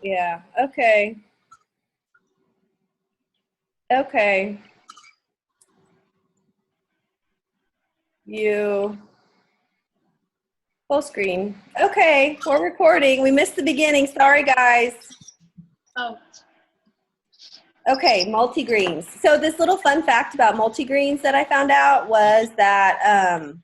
Yeah. Okay. Okay. You full screen. Okay, we're recording. We missed the beginning. Sorry, guys. Oh. Okay, multigreens. So this little fun fact about multigreens that I found out was that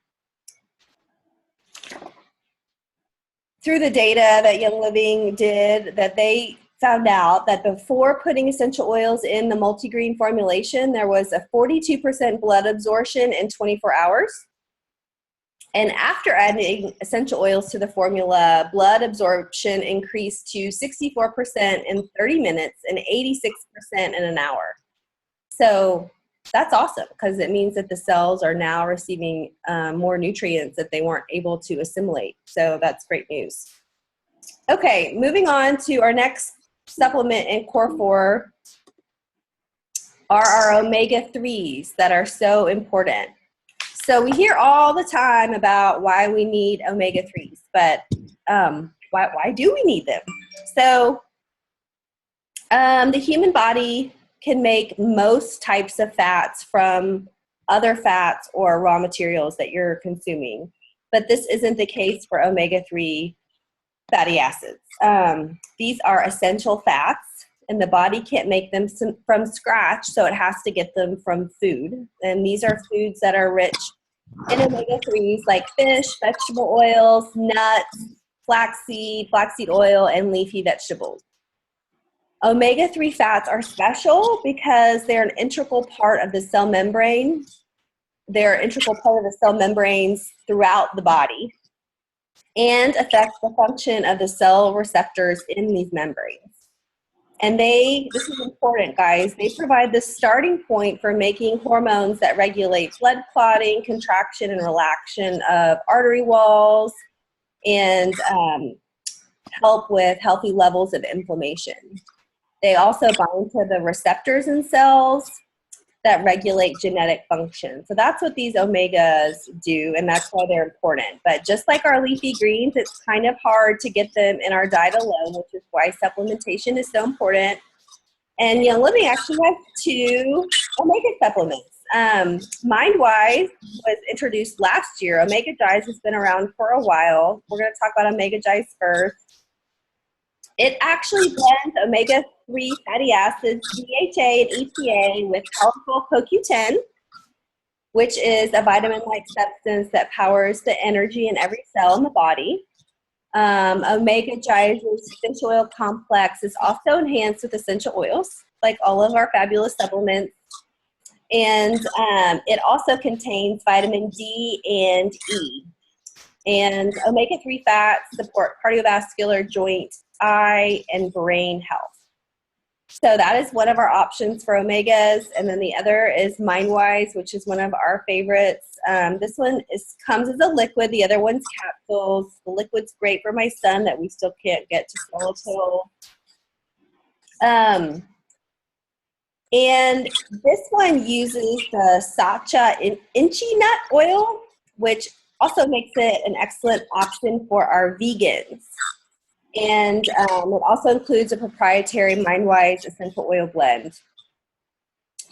through the data that Young Living did, that they found out that before putting essential oils in the multigreen formulation, there was a 42% blood absorption in 24 hours. And after adding essential oils to the formula, blood absorption increased to 64% in 30 minutes and 86% in an hour. So that's awesome because it means that the cells are now receiving more nutrients that they weren't able to assimilate. So that's great news. Okay, moving on to our next supplement in Core 4 are our omega-3s that are so important. So we hear all the time about why we need omega-3s, but why do we need them? So the human body can make most types of fats from other fats or raw materials that you're consuming, but this isn't the case for omega-3 fatty acids. These are essential fats, and the body can't make them from scratch, so it has to get them from food. And these are foods that are rich in omega-3s like fish, vegetable oils, nuts, flaxseed oil, and leafy vegetables. Omega-3 fats are special because they're an integral part of the cell membrane. They're an integral part of the cell membranes throughout the body and affect the function of the cell receptors in these membranes. And this is important, guys, they provide the starting point for making hormones that regulate blood clotting, contraction, and relaxation of artery walls, and help with healthy levels of inflammation. They also bind to the receptors in cells that regulate genetic function. So that's what these omegas do, and that's why they're important. But just like our leafy greens, it's kind of hard to get them in our diet alone, which is why supplementation is so important. And Young Living actually has 2 omega supplements. MindWise was introduced last year. Omega Gize has been around for a while. We're going to talk about Omega Gize first. It actually blends omega-3 fatty acids, DHA and EPA, with powerful CoQ10, which is a vitamin-like substance that powers the energy in every cell in the body. Omega Gize's essential oil complex is also enhanced with essential oils, like all of our fabulous supplements. And it also contains vitamin D and E. And omega-3 fats support cardiovascular, joint, eye, and brain health. So that is one of our options for omegas. And then the other is MindWise, which is one of our favorites. This one comes as a liquid. The other one's capsules. The liquid's great for my son that we still can't get to swallow pill. And this one uses the Sacha Inchi nut oil, which also makes it an excellent option for our vegans. And it also includes a proprietary MindWise essential oil blend.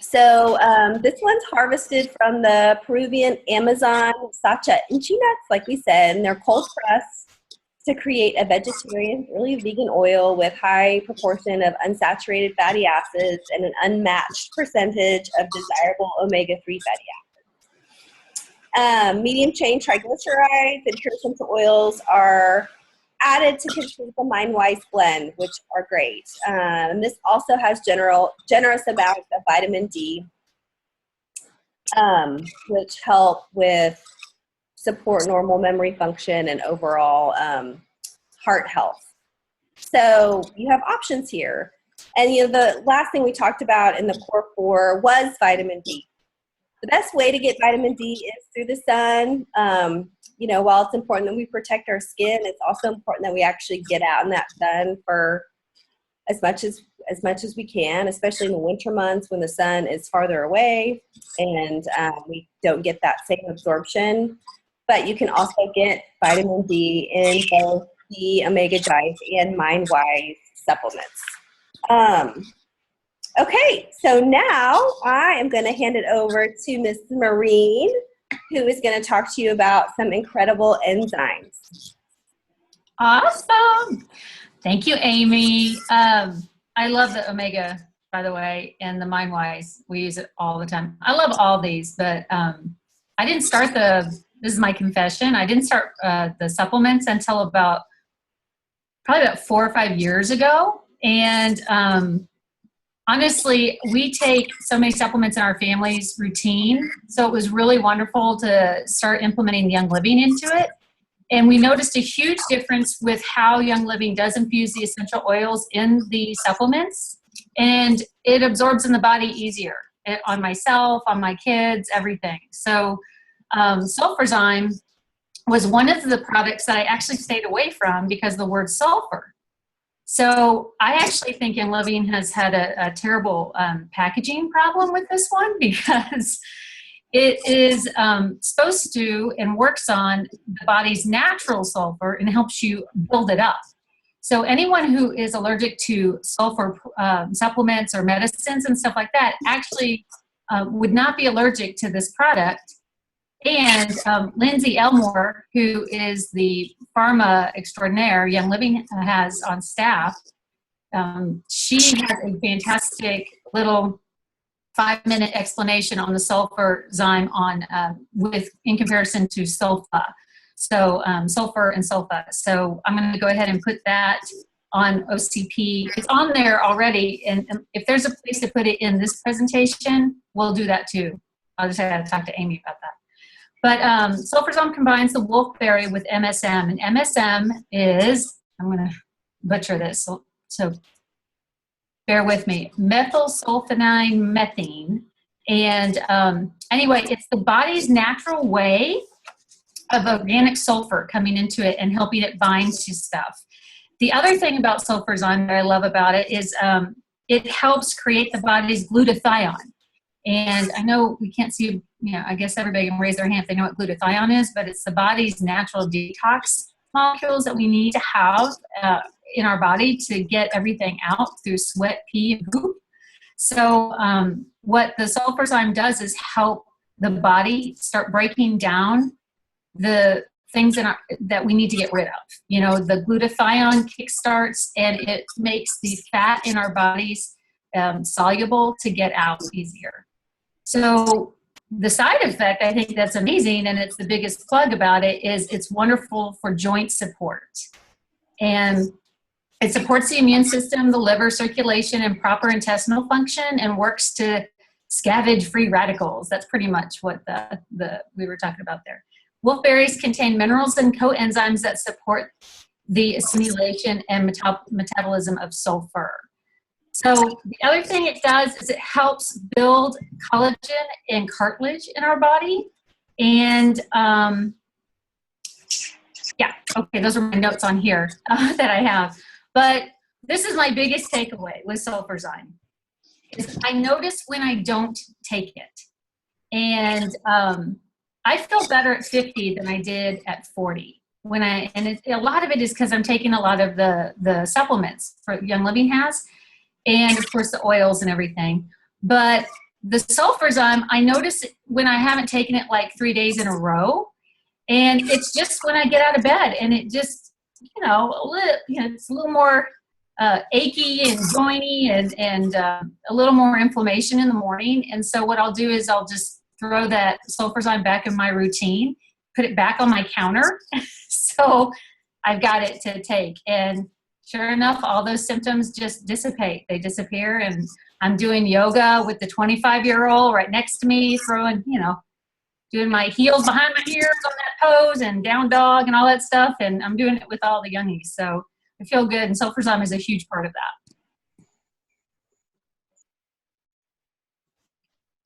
So this one's harvested from the Peruvian Amazon Sacha Inchi nuts, like we said, and they're cold pressed to create a vegetarian, really vegan oil with high proportion of unsaturated fatty acids and an unmatched percentage of desirable omega-3 fatty acids. Medium chain triglycerides and pure essential oils are added to complete the MindWise blend, which are great. And this also has generous amounts of vitamin D, which help with support normal memory function and overall heart health. So you have options here. And the last thing we talked about in the Core 4 was vitamin D. The best way to get vitamin D is through the sun. While it's important that we protect our skin, it's also important that we actually get out in that sun for as much as we can, especially in the winter months when the sun is farther away and we don't get that same absorption. But you can also get vitamin D in both the Omega Gize and MindWise supplements. Okay, so now I am going to hand it over to Miss Maureen, who is going to talk to you about some incredible enzymes. Awesome. Thank you, Amy. I love the Omega, by the way, and the MindWise. We use it all the time. I love all these, but I didn't start this is my confession, I didn't start the supplements until probably about 4 or 5 years ago. And honestly, we take so many supplements in our family's routine. So it was really wonderful to start implementing Young Living into it. And we noticed a huge difference with how Young Living does infuse the essential oils in the supplements. And it absorbs in the body easier on myself, on my kids, everything. So Sulfurzyme was one of the products that I actually stayed away from because of the word sulfur. So I actually think Young Living has had a terrible packaging problem with this one, because it is supposed to and works on the body's natural sulfur and helps you build it up. So anyone who is allergic to sulfur supplements or medicines and stuff like that actually would not be allergic to this product. And Lindsay Elmore, who is the pharma extraordinaire Young Living has on staff, she has a fantastic little 5-minute explanation on the Sulfurzyme in comparison to sulfa. So sulfur and sulfa. So I'm going to go ahead and put that on OCP. It's on there already, and if there's a place to put it in this presentation, we'll do that too. I'll just have to talk to Amy about that. But Sulfurzyme combines the wolfberry with MSM, and MSM is, I'm going to butcher this, so bear with me, methylsulfonine methane. And anyway, it's the body's natural way of organic sulfur coming into it and helping it bind to stuff. The other thing about Sulfurzyme that I love about it is it helps create the body's glutathione. And I know we can't see, I guess everybody can raise their hand if they know what glutathione is, but it's the body's natural detox molecules that we need to have in our body to get everything out through sweat, pee, and poop. So what the Sulfurzyme does is help the body start breaking down the things that we need to get rid of. The glutathione kickstarts, and it makes the fat in our bodies soluble to get out easier. So the side effect, I think that's amazing, and it's the biggest plug about it, is it's wonderful for joint support. And it supports the immune system, the liver, circulation, and proper intestinal function, and works to scavenge free radicals. That's pretty much what we were talking about there. Wolfberries contain minerals and coenzymes that support the assimilation and metabolism of sulfur. So the other thing it does is it helps build collagen and cartilage in our body. And yeah, okay, those are my notes on here that I have. But this is my biggest takeaway with Sulfurzyme. I notice when I don't take it. And I feel better at 50 than I did at 40. A lot of it is because I'm taking a lot of the supplements for Young Living has, and of course the oils and everything. But the Sulfurzyme, I notice when I haven't taken it like 3 days in a row, and it's just when I get out of bed, and it just, it's a little more achy and jointy, and a little more inflammation in the morning. And so what I'll do is I'll just throw that Sulfurzyme back in my routine, put it back on my counter, so I've got it to take. And sure enough, all those symptoms just dissipate. They disappear, and I'm doing yoga with the 25-year-old right next to me, throwing, doing my heels behind my ears on that pose and down dog and all that stuff, and I'm doing it with all the youngies. So I feel good, and Sulfurzyme is a huge part of that.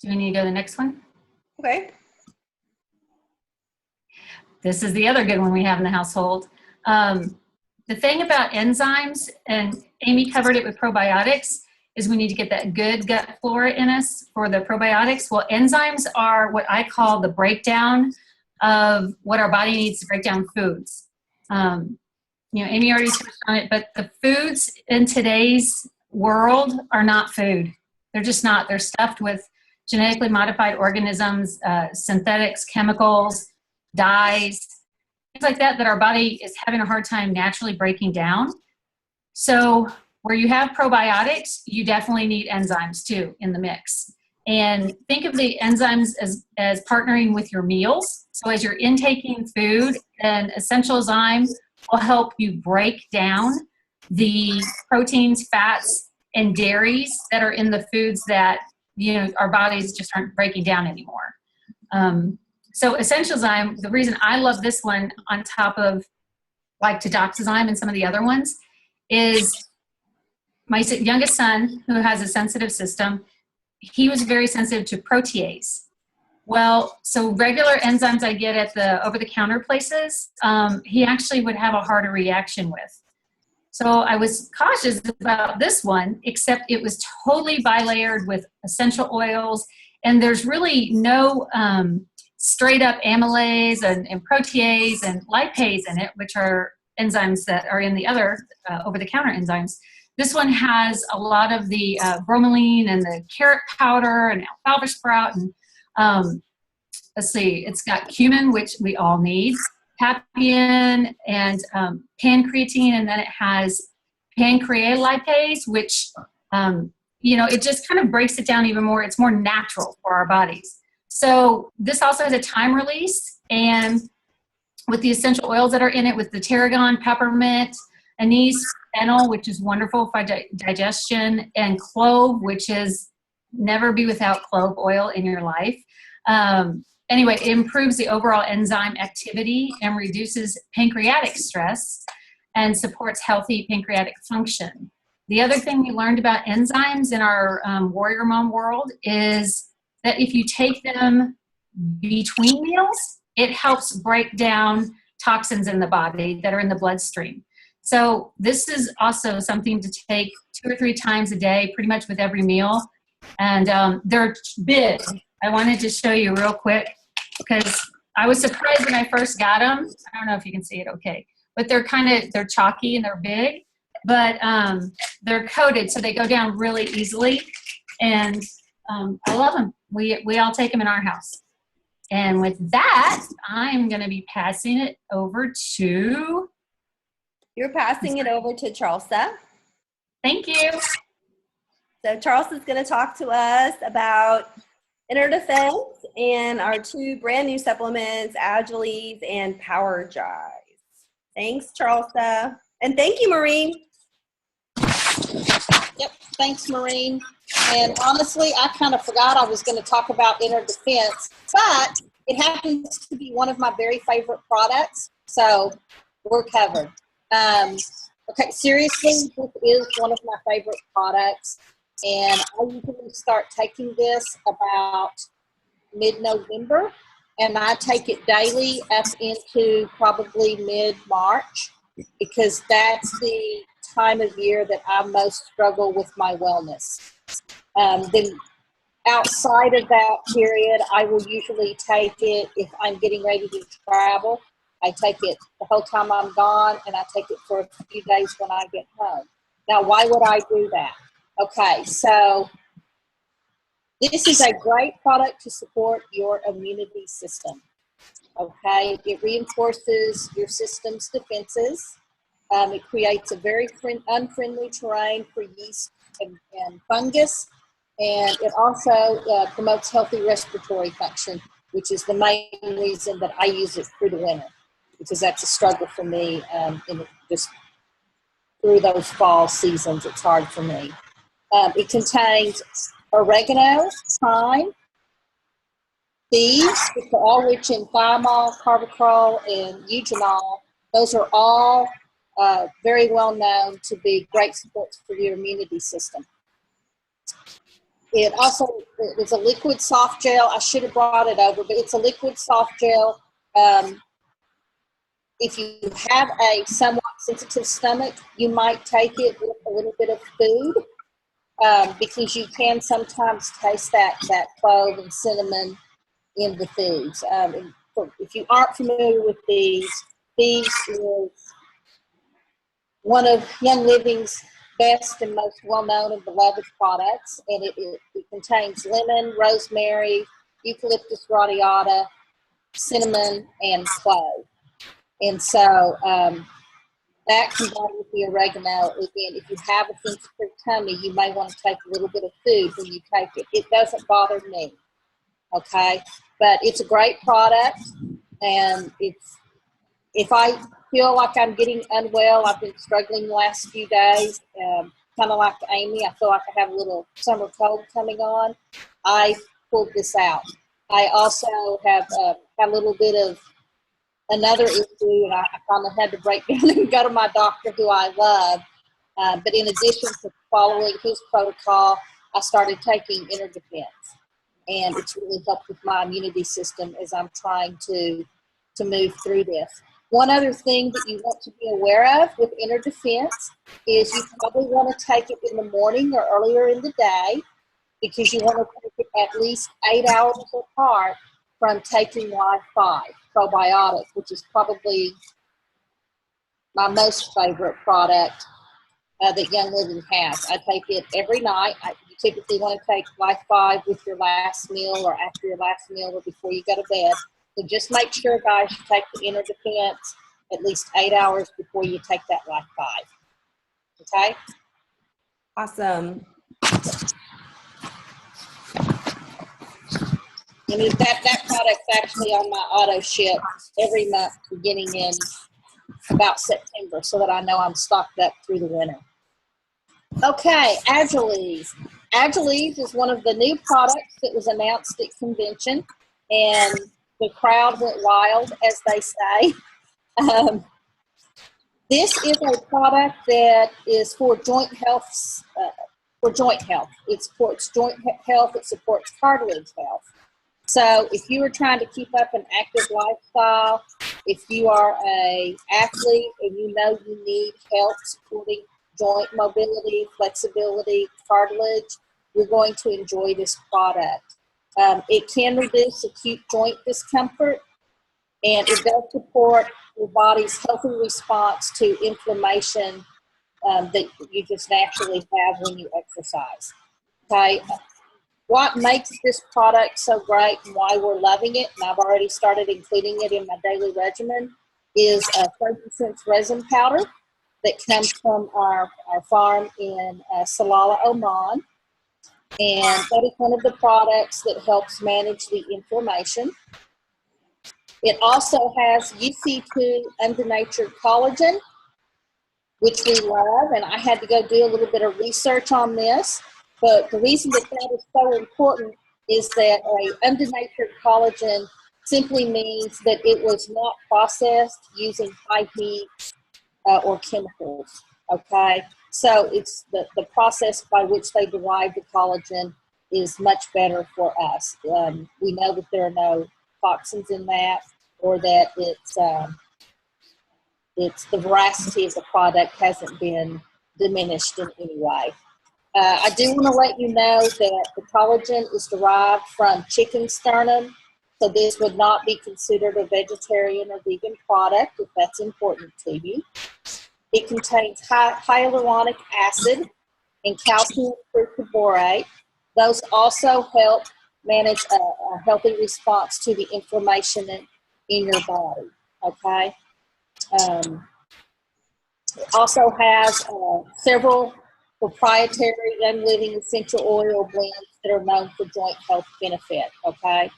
Do we need to go to the next one? Okay. This is the other good one we have in the household. The thing about enzymes, and Amy covered it with probiotics, is we need to get that good gut flora in us for the probiotics. Well, enzymes are what I call the breakdown of what our body needs to break down foods. Amy already touched on it, but the foods in today's world are not food. They're just not. They're stuffed with genetically modified organisms, synthetics, chemicals, dyes, things like that our body is having a hard time naturally breaking down. So where you have probiotics, you definitely need enzymes too in the mix. And think of the enzymes as partnering with your meals. So as you're intaking food, an essential enzyme will help you break down the proteins, fats, and dairies that are in the foods that our bodies just aren't breaking down anymore. So essential enzyme, the reason I love this one on top of like tadoxime and some of the other ones is my youngest son, who has a sensitive system, he was very sensitive to protease. Well, so regular enzymes I get at the over-the-counter places, he actually would have a harder reaction with. So I was cautious about this one, except it was totally bilayered with essential oils, and there's really no straight up amylase and protease and lipase in it, which are enzymes that are in the other over-the-counter enzymes. This one has a lot of the bromelain and the carrot powder and alfalfa sprout. And let's see, it's got cumin, which we all need, papain, and pancreatine, and then it has pancreatolipase, which, it just kind of breaks it down even more. It's more natural for our bodies. So this also has a time release, and with the essential oils that are in it, with the tarragon, peppermint, anise, fennel, which is wonderful for digestion, and clove, which is never be without clove oil in your life. Anyway, it improves the overall enzyme activity and reduces pancreatic stress and supports healthy pancreatic function. The other thing we learned about enzymes in our Warrior Mom world is that if you take them between meals, it helps break down toxins in the body that are in the bloodstream. So this is also something to take 2 or 3 times a day, pretty much with every meal. And they're big. I wanted to show you real quick because I was surprised when I first got them. I don't know if you can see it okay, but they're chalky and they're big, but they're coated so they go down really easily. And I love them. We all take them in our house. And with that, I'm going to be passing it over to... You're passing it over to Charlesa. Thank you. So Charlesa is going to talk to us about inner defense and our 2 brand new supplements, Agiles and Power Jive. Thanks, Charlesa. And thank you, Maureen. Yep, thanks, Maureen. And honestly, I kind of forgot I was going to talk about inner defense, but it happens to be one of my very favorite products, so we're covered. Okay, seriously, this is one of my favorite products, and I usually start taking this about mid-November, and I take it daily up into probably mid-March, because that's the time of year that I most struggle with my wellness. Then outside of that period, I will usually take it if I'm getting ready to travel. I take it the whole time I'm gone, and I take it for a few days when I get home. Now, why would I do that? Okay, so this is a great product to support your immunity system. Okay, it reinforces your system's defenses. It creates a very unfriendly terrain for yeast and fungus, and it also promotes healthy respiratory function, which is the main reason that I use it through the winter, because that's a struggle for me. Just through those fall seasons, it's hard for me. It contains oregano, thyme, thieves, which are all rich in thiamol, carboxyl, and eugenol. Those are all very well known to be great supports for your immunity system. It is a liquid soft gel. I should have brought it over, but it's a liquid soft gel. If you have a somewhat sensitive stomach, you might take it with a little bit of food, because you can sometimes taste that clove and cinnamon in the foods. If you aren't familiar with these is one of Young Living's best and most well-known and beloved products, and it contains lemon, rosemary, eucalyptus radiata, cinnamon, and clove. And so that combined with the oregano, again, if you have a sensitive tummy, you may want to take a little bit of food when you take it. It doesn't bother me, okay? But it's a great product, and if I feel like I'm getting unwell, I've been struggling the last few days, kind of like Amy, I feel like I have a little summer cold coming on, I pulled this out. I also have had a little bit of another issue, and I kind of had to break down and go to my doctor, who I love. But in addition to following his protocol, I started taking Inner Defense, and it's really helped with my immunity system as I'm trying to move through this. One other thing that you want to be aware of with Inner Defense is you probably want to take it in the morning or earlier in the day, because you want to take it at least 8 hours apart from taking Life 5 probiotic, which is probably my most favorite product that Young Living has. I take it every night. You typically want to take Life 5 with your last meal or after your last meal or before you go to bed. So just make sure, guys, you take the Inner Defense at least 8 hours before you take that Life 5. Okay? Awesome. And that product's actually on my auto ship every month beginning in about September, so that I know I'm stocked up through the winter. Okay, Agilese. Agilese is one of the new products that was announced at convention, and the crowd went wild, as they say. This is a product that is for joint health. It supports joint health. It supports cartilage health. So if you are trying to keep up an active lifestyle, if you are an athlete and you know you need help supporting joint mobility, flexibility, cartilage, you're going to enjoy this product. It can reduce acute joint discomfort, and it does support your body's healthy response to inflammation that you just naturally have when you exercise. Okay. What makes this product so great and why we're loving it, and I've already started including it in my daily regimen, is a frankincense resin powder that comes from our farm in Salalah, Oman. And that is one of the products that helps manage the inflammation. It also has UC2 undenatured collagen, which we love, and I had to go do a little bit of research on this. But the reason that is so important is that a undenatured collagen simply means that it was not processed using high heat or chemicals, okay? So it's the process by which they derive the collagen is much better for us. We know that there are no toxins in that, or that it's the veracity of the product hasn't been diminished in any way. I do want to let you know that the collagen is derived from chicken sternum, so this would not be considered a vegetarian or vegan product if that's important to you. It contains hyaluronic acid and calcium perchlorate. Those also help manage a healthy response to the inflammation in your body, okay? It also has several proprietary Young Living essential oil blends that are known for joint health benefit, okay?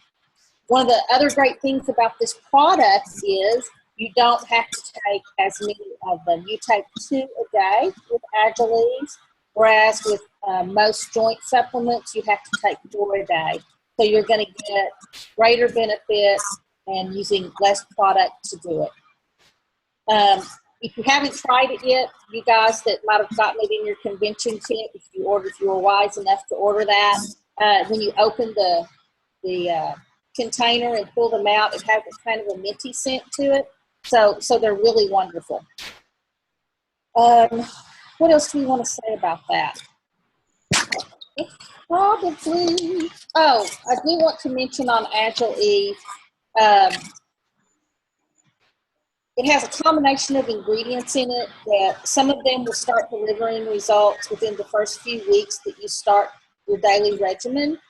One of the other great things about this product is you don't have to take as many of them. You take 2 a day with Agilese, whereas with most joint supplements, you have to take 4 a day. So you're going to get greater benefit and using less product to do it. If you haven't tried it yet, you guys that might have gotten it in your convention kit, if you were wise enough to order that, when you open the container and pull them out, it has a kind of a minty scent to it. So they're really wonderful. What else do we want to say about that? Probably. Oh, I do want to mention on Agilese, It has a combination of ingredients in it that some of them will start delivering results within the first few weeks that you start your daily regimen.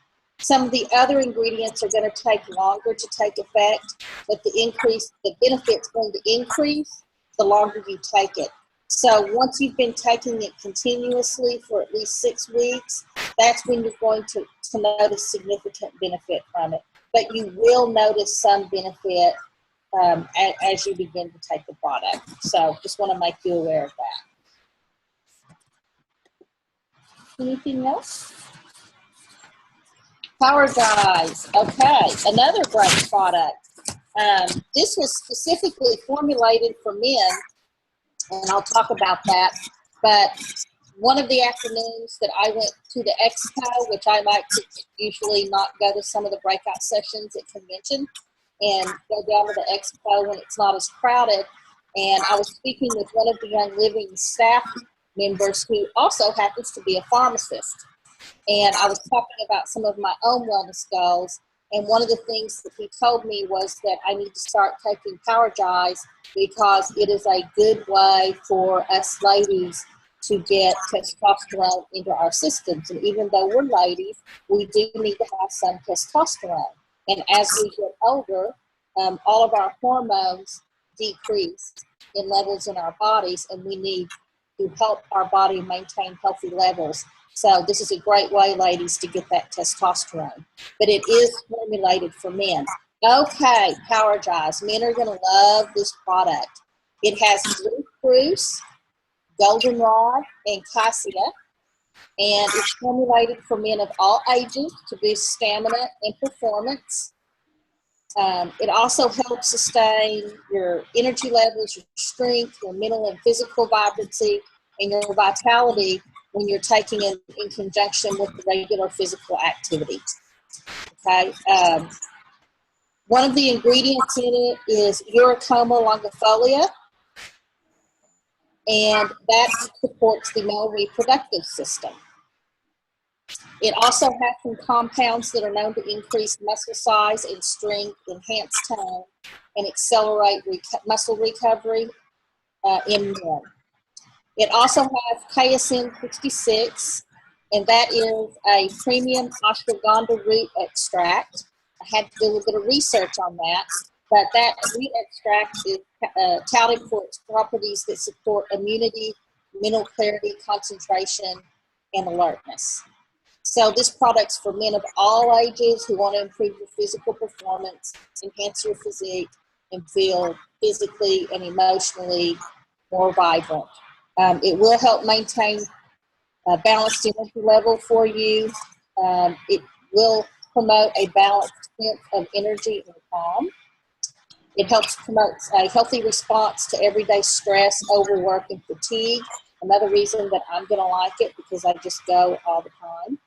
Some of the other ingredients are going to take longer to take effect, but the benefit's going to increase the longer you take it. So once you've been taking it continuously for at least 6 weeks, that's when you're going to notice significant benefit from it. But you will notice some benefit as you begin to take the product. So just want to make you aware of that. Anything else? Power Guys. Okay, another great product. This was specifically formulated for men, and I'll talk about that. But one of the afternoons that I went to the expo, which I like to usually not go to some of the breakout sessions at convention, and go down to the expo when it's not as crowded. And I was speaking with one of the Young Living staff members who also happens to be a pharmacist. And I was talking about some of my own wellness goals. And one of the things that he told me was that I need to start taking Power Jives because it is a good way for us ladies to get testosterone into our systems. And even though we're ladies, we do need to have some testosterone. And as we get older, all of our hormones decrease in levels in our bodies, and we need to help our body maintain healthy levels. So this is a great way, ladies, to get that testosterone. But it is formulated for men. Okay, Power Jives. Men are going to love this product. It has blue spruce, goldenrod, and cassia. And it's formulated for men of all ages to boost stamina and performance. It also helps sustain your energy levels, your strength, your mental and physical vibrancy, and your vitality when you're taking it in conjunction with the regular physical activity. Okay. One of the ingredients in it is Uricoma longifolia, and that supports the male reproductive system. It also has some compounds that are known to increase muscle size and strength, enhance tone, and accelerate muscle recovery in men. It also has KSM 66, and that is a premium ashwagandha root extract. I had to do a bit of research on that, but that root extract is touted for its properties that support immunity, mental clarity, concentration, and alertness. So this product's for men of all ages who want to improve your physical performance, enhance your physique, and feel physically and emotionally more vibrant. It will help maintain a balanced energy level for you. It will promote a balanced sense of energy and calm. It helps promote a healthy response to everyday stress, overwork, and fatigue. Another reason that I'm going to like it because I just go all the time.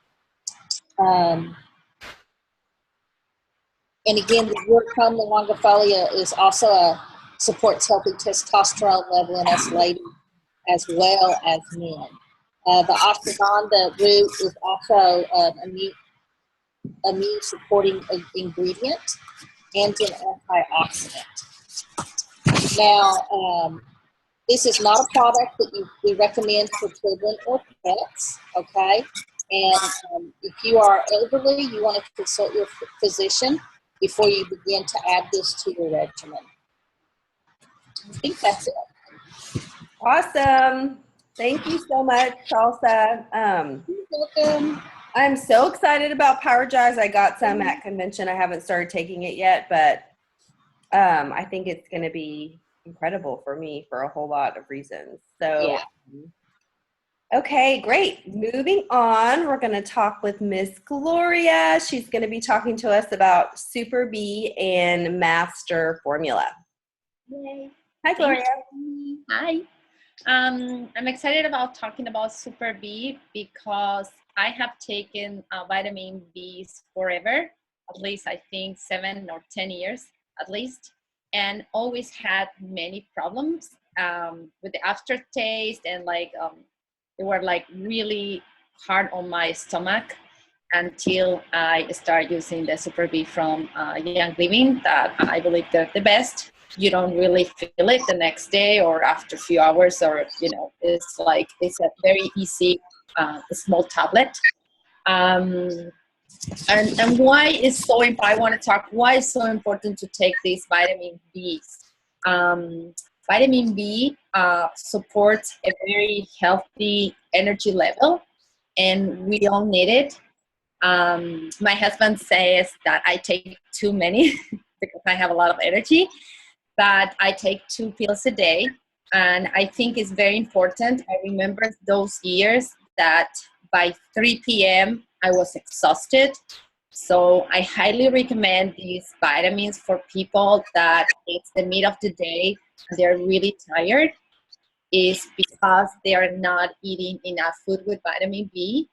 And again, the Uricoma longifolia is also supports healthy testosterone level in us ladies as well as men. The ashwagandha root is also an immune supporting ingredient and an antioxidant. Now, this is not a product that we recommend for children or pets, okay? And if you are elderly, you want to consult your physician before you begin to add this to your regimen. I think that's it. Awesome. Thank you so much, Salsa. You're welcome. I'm so excited about Power Jives. I got some at convention. I haven't started taking it yet, but I think it's going to be incredible for me for a whole lot of reasons. So, Yeah. Okay, great. Moving on, we're going to talk with Miss Gloria. She's going to be talking to us about Super B and Master Formula. Yay. Hi, Gloria. Hi. I'm excited about talking about Super B because I have taken vitamin B's forever, at least I think 7 or 10 years at least, and always had many problems with the aftertaste and they were like really hard on my stomach until I started using the Super B from Young Living that I believe they're the best. you don't really feel it the next day or after a few hours, or it's like it's a very easy small tablet. And why is so I want to talk why it's so important to take these vitamin B's. Vitamin B supports a very healthy energy level, and we all need it. My husband says that I take too many because I have a lot of energy, but I take 2 pills a day, and I think it's very important. I remember those years that by 3 p.m. I was exhausted. So I highly recommend these vitamins for people that it's the mid of the day and they're really tired, is because they are not eating enough food with vitamin B.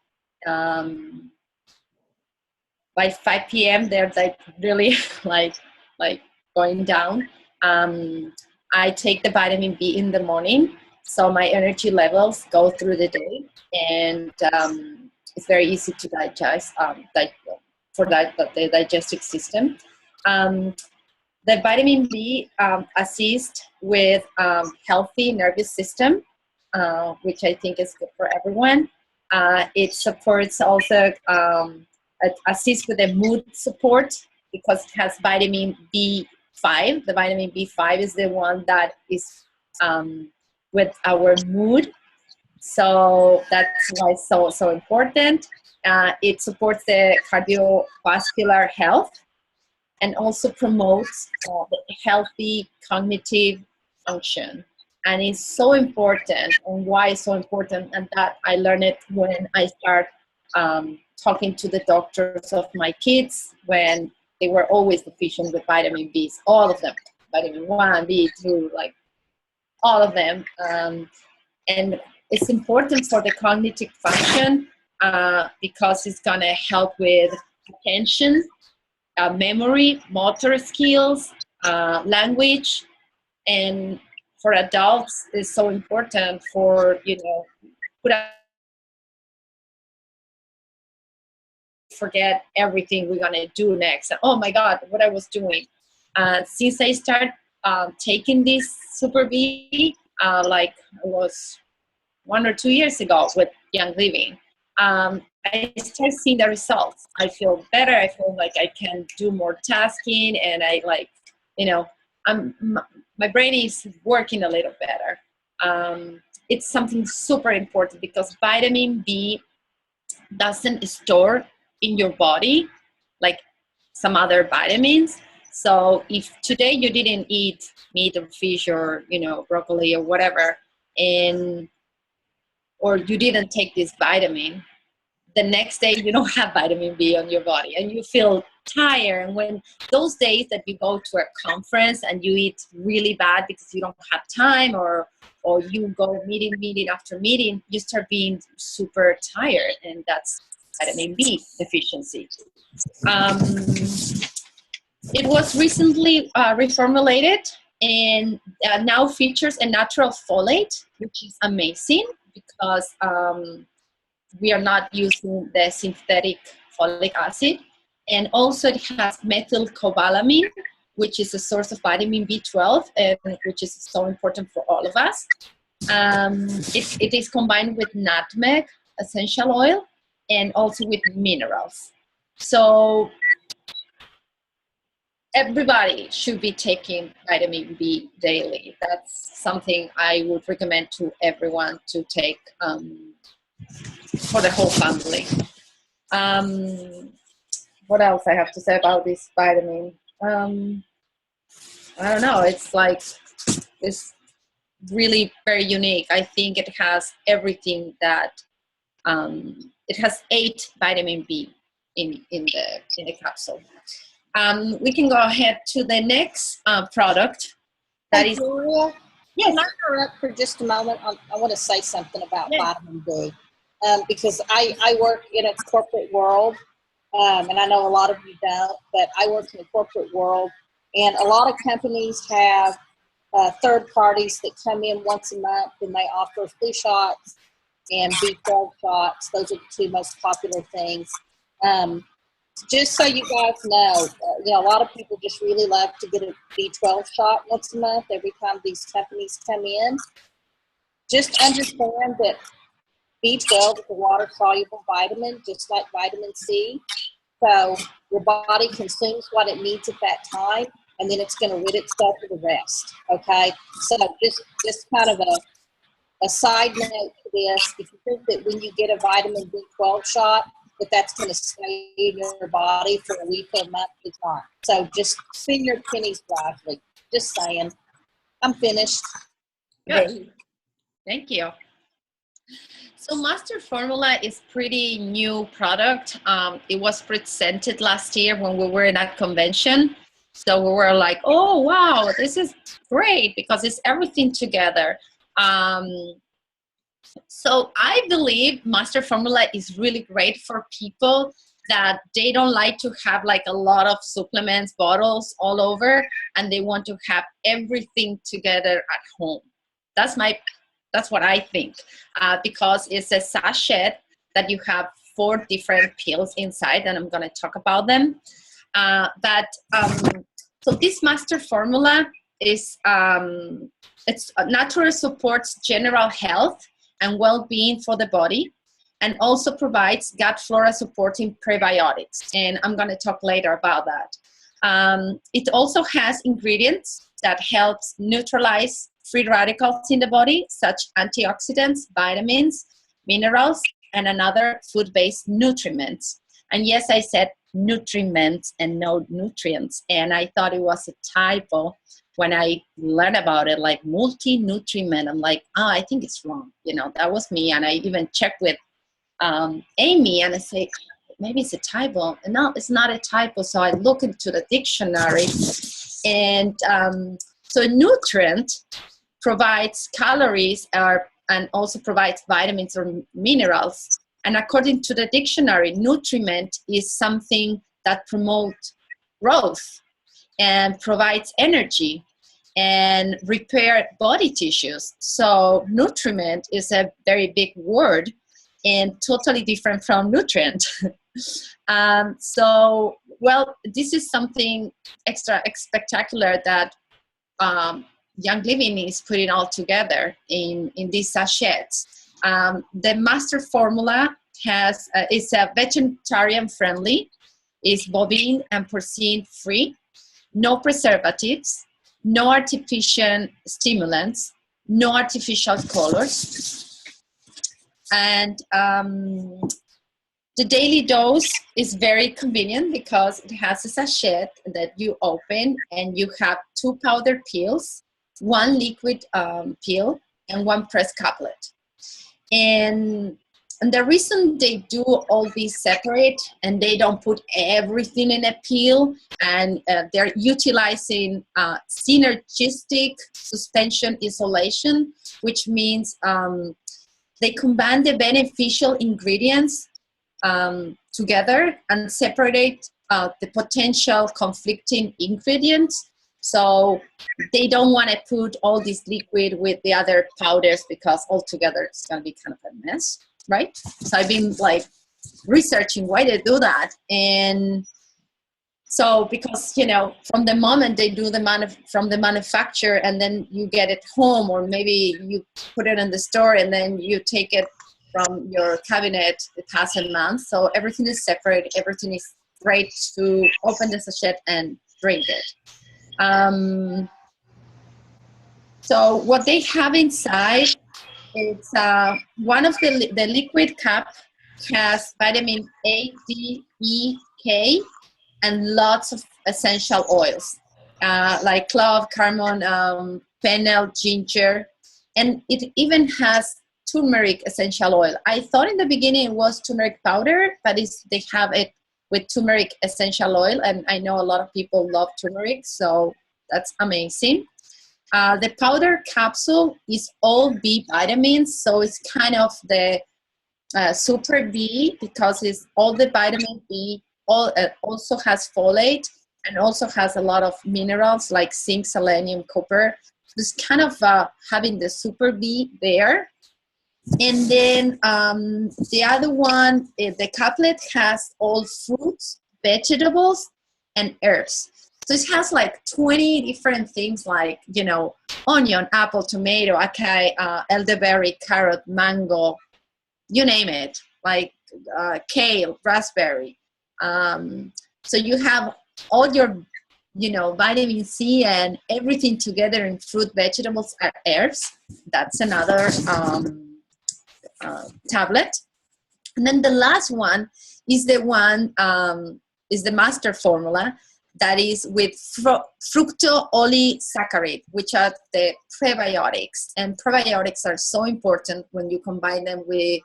By 5 p.m. they're like really like going down. I take the vitamin B in the morning, so my energy levels go through the day, and it's very easy to digest for the digestive system. The vitamin B assists with healthy nervous system, which I think is good for everyone. It supports also, assists with the mood support because it has vitamin B5. The vitamin B5 is the one that is with our mood. So that's why it's so important. It supports the cardiovascular health and also promotes healthy cognitive function. And it's so important, and why it's so important, and that I learned it when I start talking to the doctors of my kids when they were always deficient with vitamin Bs, all of them, vitamin 1, B2, like all of them. And it's important for the cognitive function because it's going to help with attention, memory, motor skills, language, and for adults is so important for forget everything we're gonna do next. Oh my God, what I was doing. Since I started taking this Super B, like it was 1 or 2 years ago with Young Living, I start seeing the results. I feel better. I feel like I can do more tasking, and I like, my brain is working a little better. It's something super important because vitamin B doesn't store in your body like some other vitamins. So if today you didn't eat meat or fish or broccoli or whatever, or you didn't take this vitamin, the next day you don't have vitamin B on your body and you feel tired. And when those days that you go to a conference and you eat really bad because you don't have time, or you go meeting after meeting, you start being super tired, and that's vitamin B deficiency. It was recently reformulated and now features a natural folate, which is amazing because we are not using the synthetic folic acid. And also it has methylcobalamin, which is a source of vitamin B12, and which is so important for all of us. It is combined with nutmeg essential oil and also with minerals. So everybody should be taking vitamin B daily. That's something I would recommend to everyone to take for the whole family. What else I have to say about this vitamin? I don't know. It's really very unique. I think it has everything that it has 8 vitamin B in the capsule. We can go ahead to the next product. That is Julia, yes. Can I interrupt for just a moment? I want to say something about vitamin B because I work in a corporate world, and I know a lot of you don't, but I work in the corporate world, and a lot of companies have third parties that come in once a month, and they offer flu shots and B12 shots. Those are the 2 most popular things. just so you guys know, a lot of people just really love to get a B12 shot once a month every time these companies come in. Just understand that B12 is a water-soluble vitamin, just like vitamin C. So your body consumes what it needs at that time, and then it's going to rid itself of the rest, okay? So just kind of a side note to this, if you think that when you get a vitamin B12 shot, that's going to stay in your body for a week or a month, it's not. So just spend your pennies wisely. Just saying. I'm finished. Good. Thank you. So Master Formula is pretty new product. It was presented last year when we were in a convention. So we were like, oh, wow, this is great because it's everything together. So I believe Master Formula is really great for people that they don't like to have like a lot of supplements, bottles all over, and they want to have everything together at home. That's what I think, because it's a sachet that you have 4 different pills inside, and I'm going to talk about them. So this Master Formula is it's naturally supports general health and well-being for the body, and also provides gut flora supporting prebiotics. And I'm going to talk later about that. It also has ingredients that helps neutralize free radicals in the body, such antioxidants, vitamins, minerals, and another food-based nutriments. And yes, I said nutriments and no nutrients. And I thought it was a typo when I learned about it, like multi-nutriment. I'm like, oh, I think it's wrong. That was me. And I even checked with Amy, and I say, maybe it's a typo. And no, it's not a typo. So I look into the dictionary, and so a nutrient provides calories and also provides vitamins or minerals. And according to the dictionary, nutriment is something that promotes growth and provides energy and repair body tissues. So nutriment is a very big word and totally different from nutrient. This is something extra spectacular that Young Living is putting all together in these sachets. The Master Formula is a vegetarian friendly, is bovine and porcine free, no preservatives, no artificial stimulants, no artificial colors. And the daily dose is very convenient because it has a sachet that you open, and you have 2 powder pills, 1 liquid pill, and 1 pressed caplet. And the reason they do all these separate and they don't put everything in a pill, and they're utilizing synergistic suspension isolation, which means they combine the beneficial ingredients together and separate the potential conflicting ingredients. So they don't want to put all this liquid with the other powders, because altogether it's going to be kind of a mess, right? So I've been like researching why they do that. And so because, from the moment they do from the manufacturer, and then you get it home, or maybe you put it in the store and then you take it from your cabinet, it has a month. So everything is separate. Everything is great to open the sachet and drink it. So what they have inside, it's one of the liquid cup has vitamin A, D, E, K, and lots of essential oils like clove, cardamom, fennel, ginger, and it even has turmeric essential oil. I thought in the beginning it was turmeric powder, but they have it with turmeric essential oil, and I know a lot of people love turmeric, so that's amazing. The powder capsule is all B vitamins, so it's kind of the super B, because it's all the vitamin B, also has folate, and also has a lot of minerals like zinc, selenium, copper. It's kind of having the super B there. And then the other one, the caplet has all fruits, vegetables and herbs. So it has like 20 different things like, onion, apple, tomato, acai, elderberry, carrot, mango, you name it, like kale, raspberry. So you have all your, vitamin C and everything together in fruit, vegetables, and herbs. That's another tablet. And then the last one is the master formula that is with fructooligosaccharides, which are the prebiotics. And probiotics are so important when you combine them with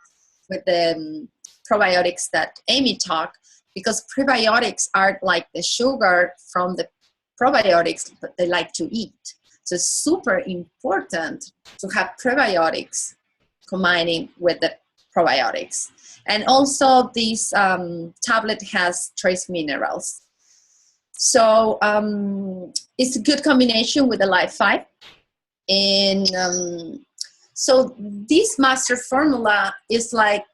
the probiotics that Amy talked, because prebiotics are like the sugar from the probiotics that they like to eat. So it's super important to have prebiotics combining with the probiotics. And also this tablet has trace minerals. So it's a good combination with the Life 5. And so this master formula is like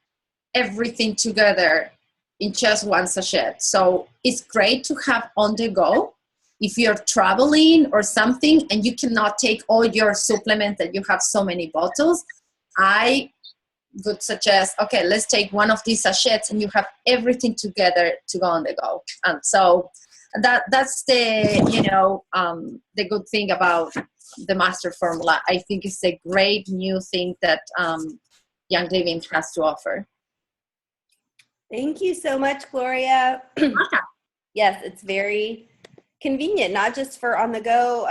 everything together in just one sachet. So it's great to have on the go if you're traveling or something and you cannot take all your supplements that you have so many bottles. I would suggest, okay, let's take one of these sachets and you have everything together to go on the go. And so that's the, the good thing about the master formula. I think it's a great new thing that Young Living has to offer. Thank you so much, Gloria. Yes, it's very convenient, not just for on the go,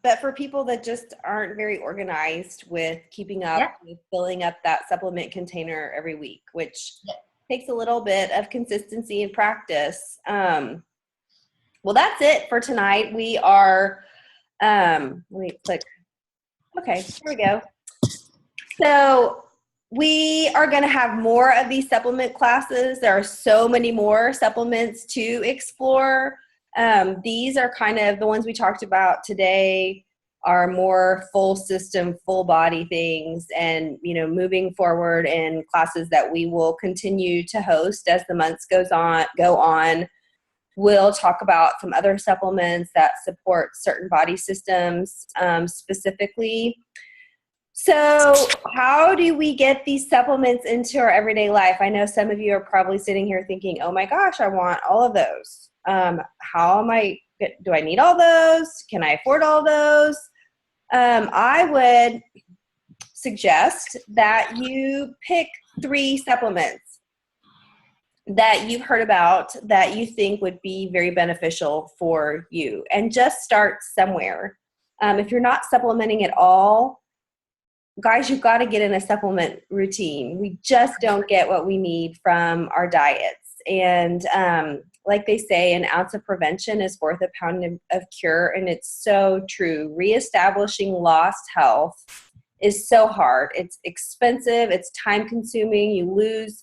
but for people that just aren't very organized with keeping up with filling up that supplement container every week, which takes a little bit of consistency and practice. Well, that's it for tonight. We are, let me click. Okay, here we go. So we are going to have more of these supplement classes. There are so many more supplements to explore. These are kind of the ones we talked about today are more full system, full body things, and, moving forward in classes that we will continue to host as the months go on. We'll talk about some other supplements that support certain body systems specifically. So how do we get these supplements into our everyday life? I know some of you are probably sitting here thinking, oh my gosh, I want all of those. Do I need all those? Can I afford all those? I would suggest that you pick 3 supplements that you've heard about that you think would be very beneficial for you, and just start somewhere. If you're not supplementing at all, guys, you've got to get in a supplement routine. We just don't get what we need from our diets. And like they say, an ounce of prevention is worth a pound of cure. And it's so true. Reestablishing lost health is so hard. It's expensive. It's time consuming. You lose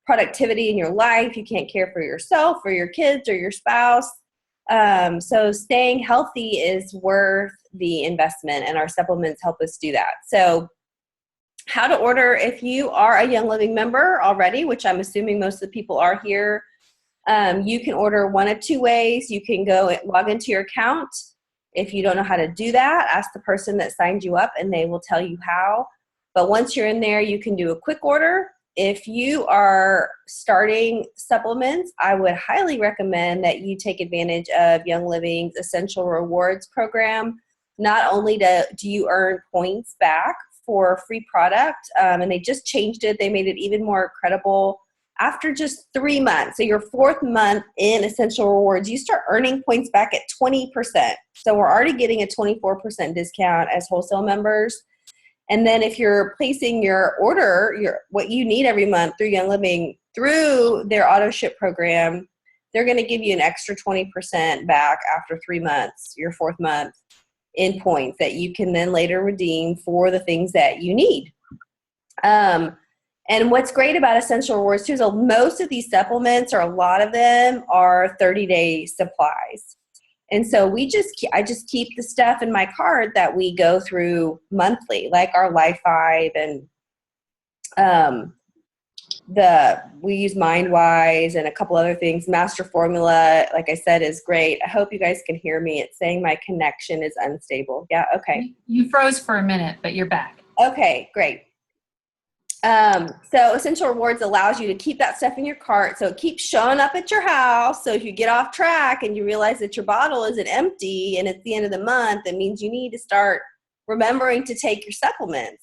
productivity in your life. You can't care for yourself or your kids or your spouse. So staying healthy is worth the investment, and our supplements help us do that. So how to order, if you are a Young Living member already, which I'm assuming most of the people are here, you can order one of 2 ways. You can go log into your account. If you don't know how to do that, ask the person that signed you up and they will tell you how. But once you're in there, you can do a quick order. If you are starting supplements, I would highly recommend that you take advantage of Young Living's Essential Rewards program. Not only do you earn points back for free product, and they just changed it. They made it even more credible. After just 3 months, so your 4th month in Essential Rewards, you start earning points back at 20%. So we're already getting a 24% discount as wholesale members. And then if you're placing your order, what you need every month through Young Living, through their auto ship program, they're going to give you an extra 20% back after 3 months, your 4th month, in points that you can then later redeem for the things that you need. And what's great about Essential Rewards too is most of these supplements, or a lot of them, are 30-day supplies. And so I just keep the stuff in my cart that we go through monthly, like our Life 5 and we use MindWise and a couple other things. Master Formula, like I said, is great. I hope you guys can hear me. It's saying my connection is unstable. Yeah, okay. You froze for a minute, but you're back. Okay, great. So Essential Rewards allows you to keep that stuff in your cart, so it keeps showing up at your house. So if you get off track and you realize that your bottle isn't empty and it's the end of the month, it means you need to start remembering to take your supplements.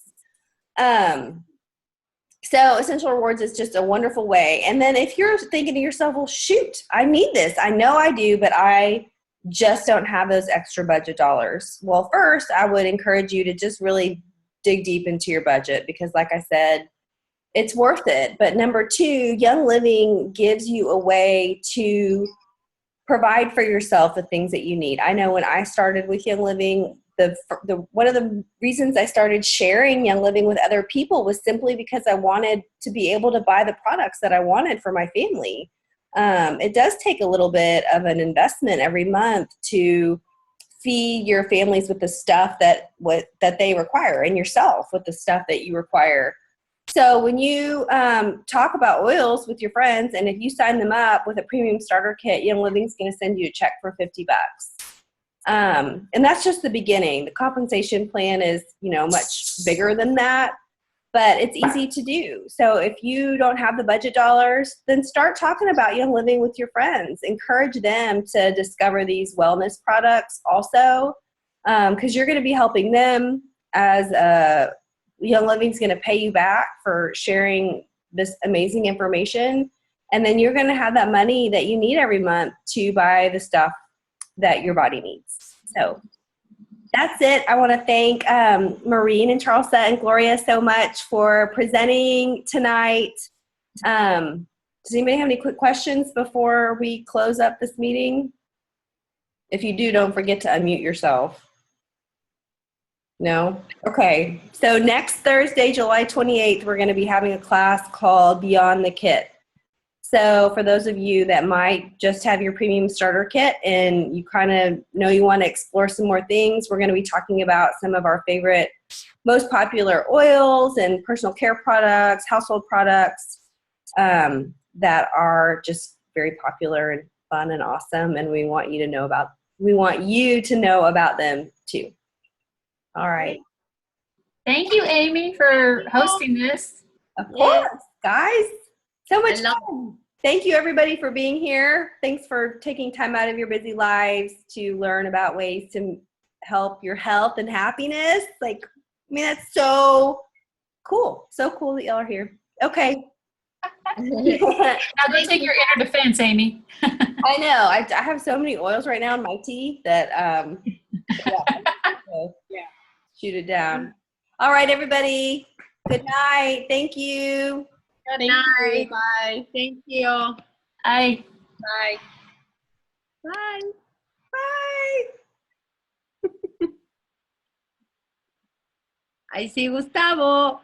So Essential Rewards is just a wonderful way. And then if you're thinking to yourself, well, shoot, I need this. I know I do, but I just don't have those extra budget dollars. Well, first, I would encourage you to just really dig deep into your budget because, like I said, it's worth it. But number two, Young Living gives you a way to provide for yourself the things that you need. I know when I started with Young Living, one of the reasons I started sharing Young Living with other people was simply because I wanted to be able to buy the products that I wanted for my family. It does take a little bit of an investment every month to feed your families with the stuff that they require and yourself with the stuff that you require. So when you talk about oils with your friends, and if you sign them up with a premium starter kit, Young Living's going to send you a check for $50. And that's just the beginning. The compensation plan is, much bigger than that, but it's easy to do. So if you don't have the budget dollars, then start talking about Young Living with your friends. Encourage them to discover these wellness products also, because you're going to be helping them as Young Living's going to pay you back for sharing this amazing information. And then you're going to have that money that you need every month to buy the stuff that your body needs. So that's it. I want to thank Maureen and Charlesa and Gloria so much for presenting tonight. Does anybody have any quick questions before we close up this meeting? If you do, don't forget to unmute yourself. No? Okay. So next Thursday, July 28th, we're going to be having a class called Beyond the Kit. So for those of you that might just have your premium starter kit and you kind of know you want to explore some more things, we're going to be talking about some of our favorite, most popular oils and personal care products, household products that are just very popular and fun and awesome. And we want you to know about them too. All right. Thank you, Amy, for hosting this. Of course, guys. So much fun. Thank you, everybody, for being here. Thanks for taking time out of your busy lives to learn about ways to help your health and happiness. That's so cool. So cool that y'all are here. Okay. Now go take your inner defense, Amy. I know. I have so many oils right now in my tea that, shoot it down. All right, everybody. Good night. Thank you. Good night. Bye. Thank you. Bye. Bye. Bye. Bye. I see Gustavo.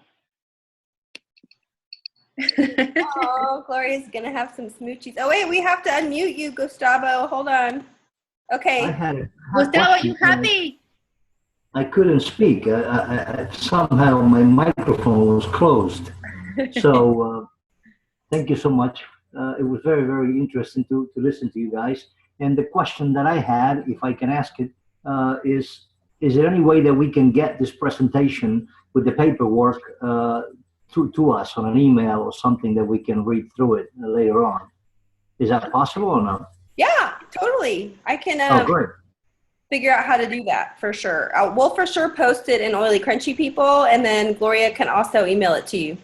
Oh, Gloria's going to have some smoochies. Oh, wait, we have to unmute you, Gustavo. Hold on. Okay. Gustavo, you happy? I couldn't speak. I somehow my microphone was closed. So thank you so much. It was very, very interesting to listen to you guys. And the question that I had, if I can ask it, is there any way that we can get this presentation with the paperwork to us on an email or something that we can read through it later on? Is that possible or not? Yeah, totally. I can great. Figure out how to do that for sure. We'll for sure post it in Oily Crunchy People, and then Gloria can also email it to you.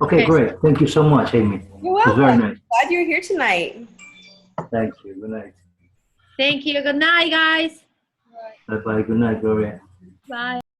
Okay, great. Thank you so much, Amy. You're welcome. It was very nice. Glad you're here tonight. Thank you. Good night. Thank you. Good night, guys. Bye-bye. Good night, Gloria. Bye.